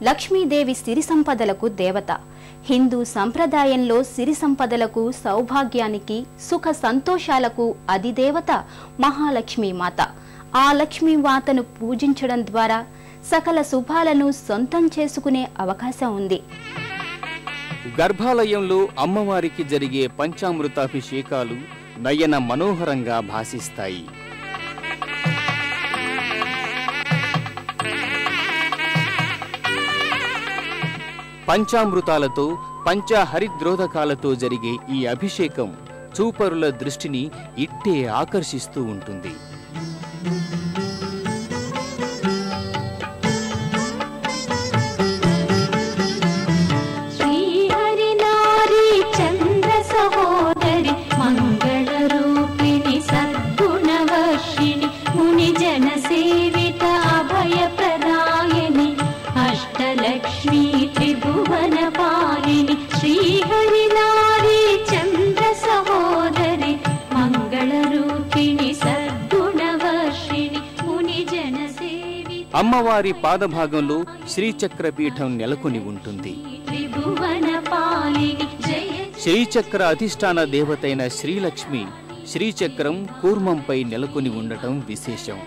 లక్ష్మీదేవి సిరి సంపదలకు దేవత. హిందూ సంప్రదాయంలో సిరి సంపదలకు, సౌభాగ్యానికి, సుఖ సంతోషాలకు అధిదేవత మహాలక్ష్మీ మాత. ఆ లక్ష్మీ మాతను పూజించడం ద్వారా సకల శుభాలను సొంతం చేసుకునే అవకాశం ఉంది. గర్భాలయంలో అమ్మవారికి జరిగే పంచామృతాభిషేకాలు నయన మనోహరంగా భాసిస్తాయి. పంచామృతాలతో, పంచహరిద్రోదకాలతో జరిగే ఈ అభిషేకం చూపరుల దృష్టిని ఇట్టే ఆకర్షిస్తూ ఉంటుంది. అమ్మవారి పాదభాగంలో శ్రీచక్రపీఠం నెలకొని ఉంటుంది. శ్రీచక్ర అధిష్టాన దేవతైన శ్రీలక్ష్మి శ్రీచక్రం కూర్మంపై నెలకొని ఉండటం విశేషం.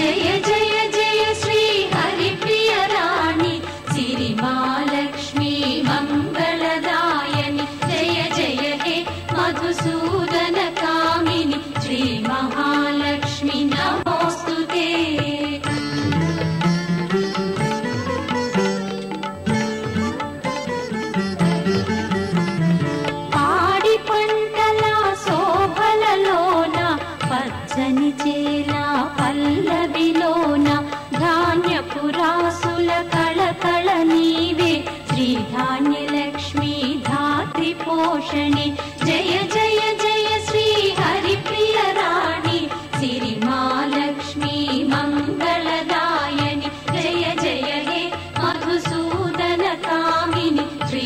జయ జయ జయ శ్రీ హరిప్రియ రాణి సిరి మహాలక్ష్మి మంగళదాయని జయ జయ హే మధుసూదన కామిని శ్రీ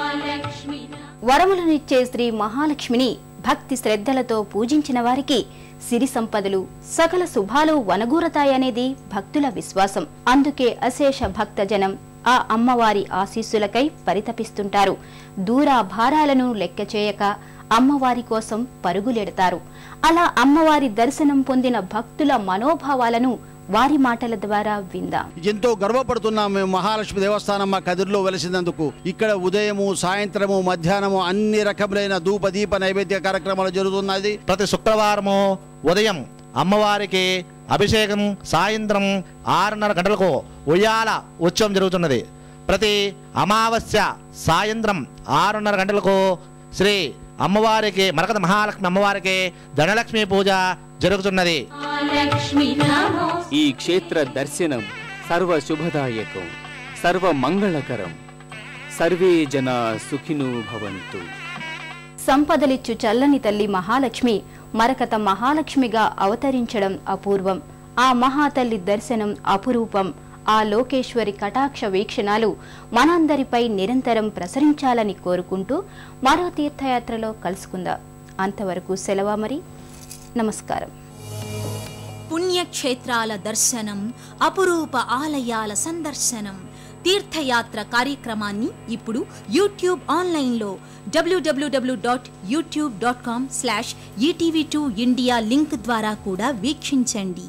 మహాలక్ష్మి. వరములనిచ్చే శ్రీ మహాలక్ష్మిని భక్తి శ్రద్ధలతో పూజించిన వారికి సిరి సంపదలు, సకల శుభాలు వనగూరతాయనేది భక్తుల విశ్వాసం. అందుకే అశేష భక్తజనం ఆ అమ్మవారి ఆశీస్సులకై పరితపిస్తుంటారు. దూర భారాలను లెక్క చేయక అమ్మవారి కోసం పరుగులెడతారు. అలా అమ్మవారి దర్శనం పొందిన భక్తుల మనోభావాలను వారి మాటల ద్వారా విందాం. ఎంతో గర్వపడుతున్నాం మేము మహాలక్ష్మి దేవస్థానం మా కదిరిలో వెలిసినందుకు. ఇక్కడ ఉదయము, సాయంత్రము, మధ్యాహ్నము అన్ని రకములైన ధూప దీప నైవేద్య కార్యక్రమాలు జరుగుతున్నది. ప్రతి శుక్రవారము ఉదయం అమ్మవారికి అభిషేకం, సాయంత్రం 6:30 గంటలకు ఉయ్యాల ఉత్సవం జరుగుతున్నది. ప్రతి అమావాస్య సాయంత్రం 6:30 గంటలకు శ్రీ అమ్మవారికి, మరకత మహాలక్ష్మి అమ్మవారికి ధనలక్ష్మి పూజ జరుగుతున్నది. ఈ క్షేత్ర దర్శనం సర్వ శుభదాయకం, సర్వ మంగళకరం. సర్వే జనా సుఖినో భవంతు. సంపదలిచ్చు చల్లని తల్లి మహాలక్ష్మి మరకత మహాలక్ష్మిగా అవతరించడం అపూర్వం. ఆ మహాతల్లి దర్శనం అపురూపం. ఆ లోకేశ్వరి కటాక్ష వీక్షణాలు మనందరిపై నిరంతరం ప్రసరించాలని కోరుకుంటూ మరో తీర్థయాత్రలో కలుసుకుందాం. అంతవరకు సెలవా మరి. నమస్కారం. పుణ్యక్షేత్రాల దర్శనం, అపురూప ఆలయాల సందర్శనం, తీర్థయాత్ర కార్యక్రమాన్ని ఇప్పుడు యూట్యూబ్ ఆన్లైన్లో www.youtube.com/etv2india లింక్ ద్వారా కూడా వీక్షించండి.